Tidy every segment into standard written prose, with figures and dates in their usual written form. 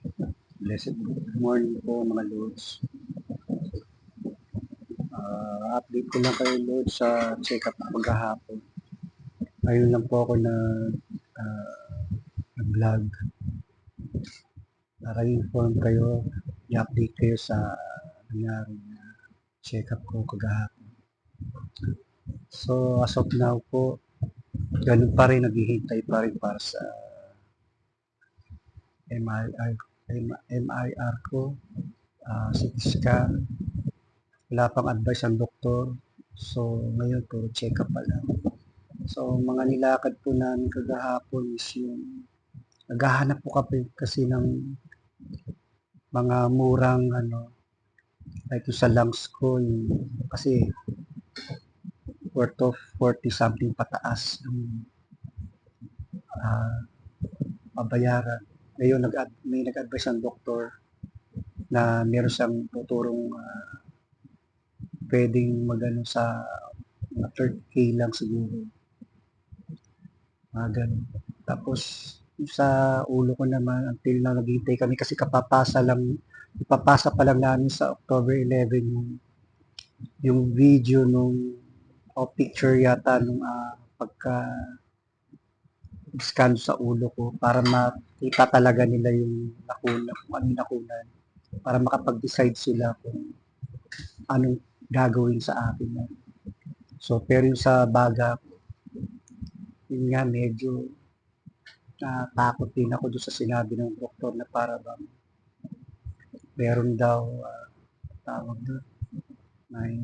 Blessed good morning po mga Lods. Update ko lang kayo Lods sa check-up ko maghahapon. Ayun lang po ako na nag-vlog para inform kayo, i-update kayo sa nangyari na check-up ko kagahapon. So as of now po, ganun pa rin, naghihintay pa rin para sa MIR ko, CT scan. Wala pang advice ang doktor. So ngayon puro check-up pa lang. So mga nilakad po namin kagahapon is yung naghahanap po kasi ng mga murang like yung sa lungs ko yung, kasi worth of 40 something pataas yung uh, pabayaran. Ngayon may nag-advise ang doktor na meron siyang tuturong pwedeng magano sa mga 30K lang siguro. Mga ganun. Tapos sa ulo ko naman until na naghihintay kami kasi ipapasa pa lang namin sa October 11 yung video o picture yata nung pagka scan sa ulo ko para makita talaga nila yung nakuna, kung ano yung nakunan, para makapag-decide sila kung anong gagawin sa akin. So, pero yung sa baga, yun nga, medyo natakot din ako doon sa sinabi ng doktor na para bang meron daw tawag doon, may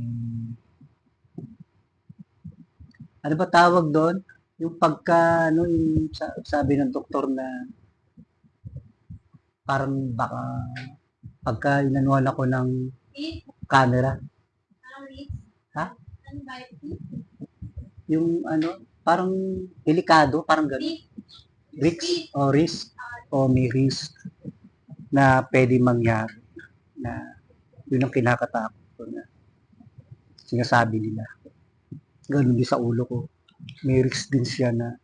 ano ba tawag doon? Yung pagka, yung sabi ng doktor na parang baka pagka inanuhan ako ng camera. Ha? Yung parang delikado, parang gano'n. Risk o may risk na pwede mangyari na yun ang kinakatakot ko na sinasabi nila. Ganun din sa ulo ko. May risk din siya na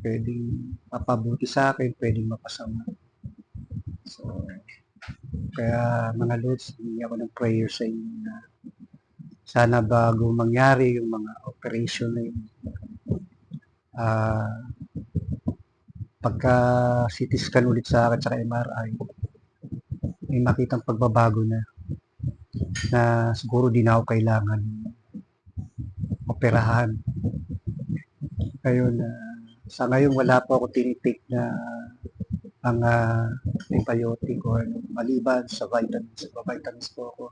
pwedeng mapabuti sa akin, pwedeng mapasama. So, kaya mga Lods, hindi ako ng prayer sa inyo na sana bago mangyari yung mga operation na yun, pagka CT scan ulit sa akin at MRI, may makitang pagbabago na siguro di na ako kailangan operahan. Ngayon, sa ngayon wala po ako tinitake na mga antibiotic or maliban sa vitamins. Sa vitamins po ako.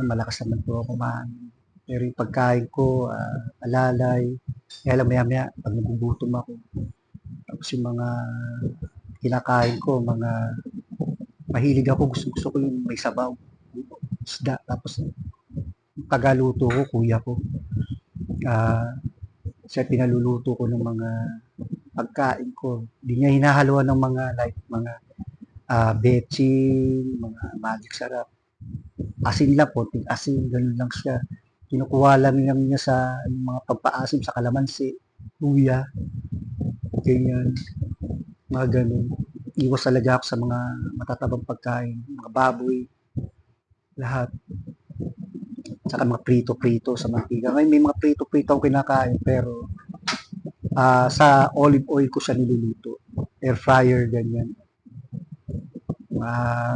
Malakas naman po ako kumain. Pero yung pagkain ko, alalay, kaya lang maya-maya, pag nagugutom ako, tapos yung mga kinakain ko, mga mahilig ako, gusto ko yung may sabaw, isda, tapos tagaluto ko, kuya ko. Siya pinaluluto ko ng mga pagkain ko. Hindi niya hinahaluan ng mga like mga betchin, mga magic sarap. Asin lang, konting asin, ganun lang siya. Kinukuha lang niya sa mga pagpaasim sa kalamansi, luya, ganyan, mga ganun. Iwas talaga ako sa mga matatabang pagkain, mga baboy, lahat. Saka mga prito-prito sa mantika. Ngayon may mga prito-prito ako kinakain pero sa olive oil ko siya niluluto. Air fryer, ganyan.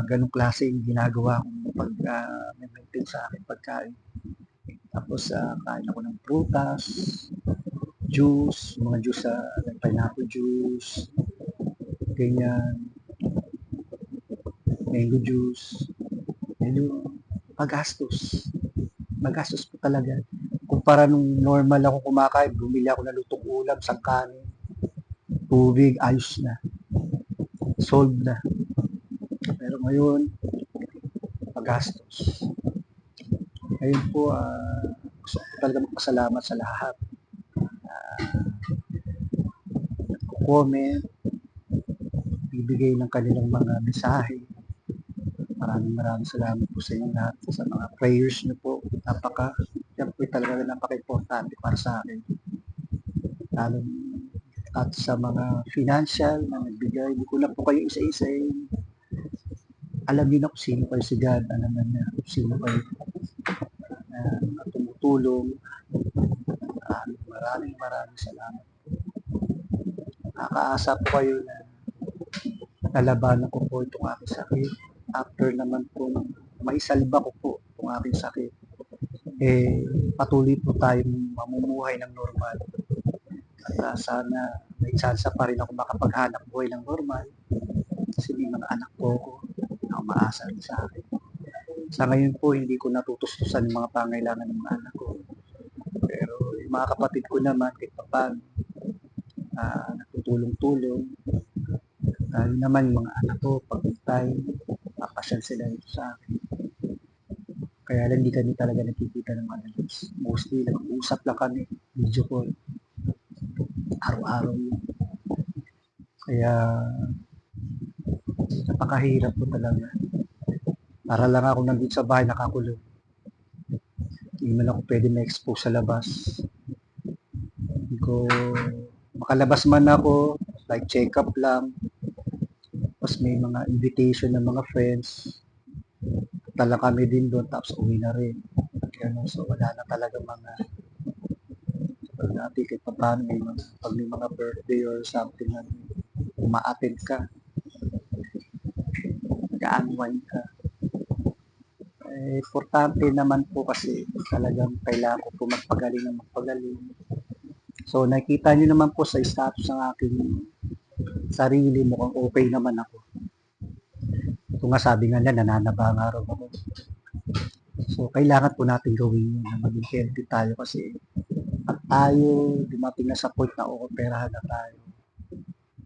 Ganong klase yung ginagawa kong pag-maintain sa akin pagkain. Tapos kain ako ng prutas, juice, mga juice like pineapple juice, ganyan, mango juice. Medyo magastos. Magastos po talaga. Kumpara nung normal ako kumakain, bumili ako ng lutong ulam, sangkanin, tubig, ayos na. Solve na. Pero ngayon, magastos. Ngayon po, gusto ko talaga magpasalamat sa lahat. Comment, bibigay ng kanilang mga mensahe. Maraming salamat po sa inyo lahat sa mga prayers niyo po. Yan po talaga napaka-importante para sa akin. Lalo at sa mga financial na nagbigay. Hindi ko na po kayo isa-isahin. Alam niyo na kung sino kayo, si God, alam na niya kung sino kayo na tumutulong. Maraming salamat. Nakakaasa po kayo na nalabanan ko po itong aking sakit. After naman po maisalba ko po itong aking sakit, patuloy po tayong mamumuhay ng normal. At sana may chance pa rin ako makapaghanap buhay ng normal kasi may mga anak po ako na umaasa rin sa akin. Sa ngayon po, hindi ko natutustusan yung mga pangailangan ng mga anak ko. Pero yung mga kapatid ko naman, kahit pa paano, nagtutulong-tulong. Lalo naman yung mga anak ko, pag tayo, papasyal sila ito sa akin. Kaya lang hindi kami talaga nakikita ng mga lods. Mostly, nag-uusap lang kami, video call. Araw-araw yun. Kaya, napakahirap po talaga. Para lang ako nandito sa bahay nakakulong. Hindi man ako pwede ma-expose sa labas. Hindi ko makalabas man ako, like check-up lang. Tapos may mga invitation ng mga friends. Tala kami din doon, tapos uwi na rin. Ganun, so wala na talaga mga pag dati kahit pa paano pag may mga birthday or something na uma-attend ka, nag-unwind ka. Importante naman po kasi talagang kailangan ko po magpagaling. So nakita nyo naman po sa status ng aking sarili, mukhang okay naman ako. Ito nga sabi nga nila, nananaba nga raw ako. So kailangan po natin gawin yun na maging healthy tayo kasi at tayo dumating na sa point na ooperahan na tayo.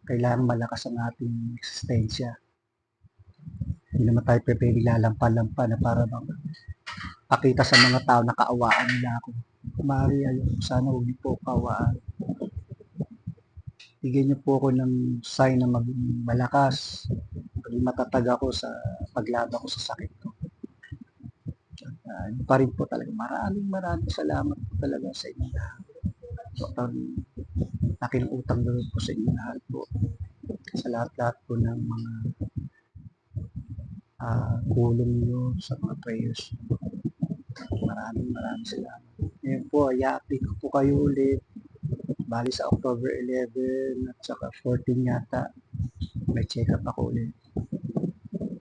Kailangan malakas ang ating eksistensya. Hindi naman tayo pwede lalampa-lampa na para bang pakita sa mga tao na kaawaan nila ako. Kumari, ayun, sana huwag niyo po kaawaan. Bigyan niyo po ako ng sign na maging malakas, maging matatag ako sa paglaban ko sa sakit ko. Yun pa rin po talaga. Maraming salamat po talaga sa inyo lahat. Dr. Aking utang doon po sa inyo lahat po. Sa lahat-lahat po ng mga tulong niyo sa mga prayers. Maraming salamat. Ngayon po, i-update ko po kayo ulit. Bali sa October 11 at saka 14 yata, may check-up ako ulit.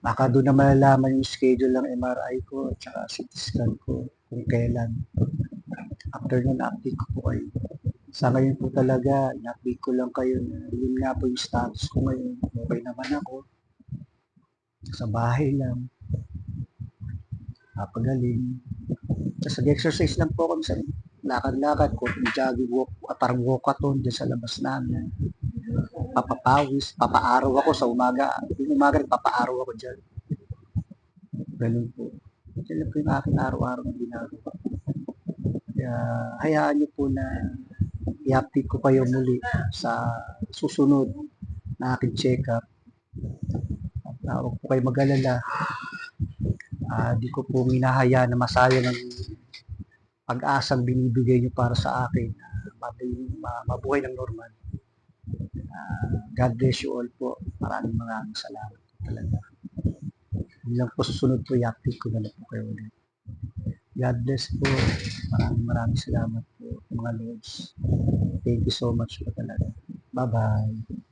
Baka doon na malalaman yung schedule ng MRI ko at saka CT scan ko kung kailan. After nun, update ko po kayo. Sa ngayon po talaga, in-update ko lang kayo na yun nga po yung status ko ngayon. Okay naman ako. Sa bahay lang. Napagaling. Tapos nag-exercise lang po ako sa lakad-lakad ko, jogging walk, parang walkathon dyan sa labas namin. Papapawis, papaaraw ako sa umaga. Yung umaga, papaaraw ako dyan. Ganun po. Yan po yung aking araw-araw na ginagawa. Kaya hayaan nyo po na i-update ko kayo muli sa susunod na aking check-up. At huwag po kayo mag-alala. Di ko po minahaya na masaya ng pag-asang binibigay nyo para sa akin mabuhay ng normal. God bless you all po. Maraming salamat po talaga. Hindi lang po susunod po, i-update ko na lang po kayo ulit. God bless po. Maraming salamat po mga Lords. Thank you so much po talaga. Bye-bye.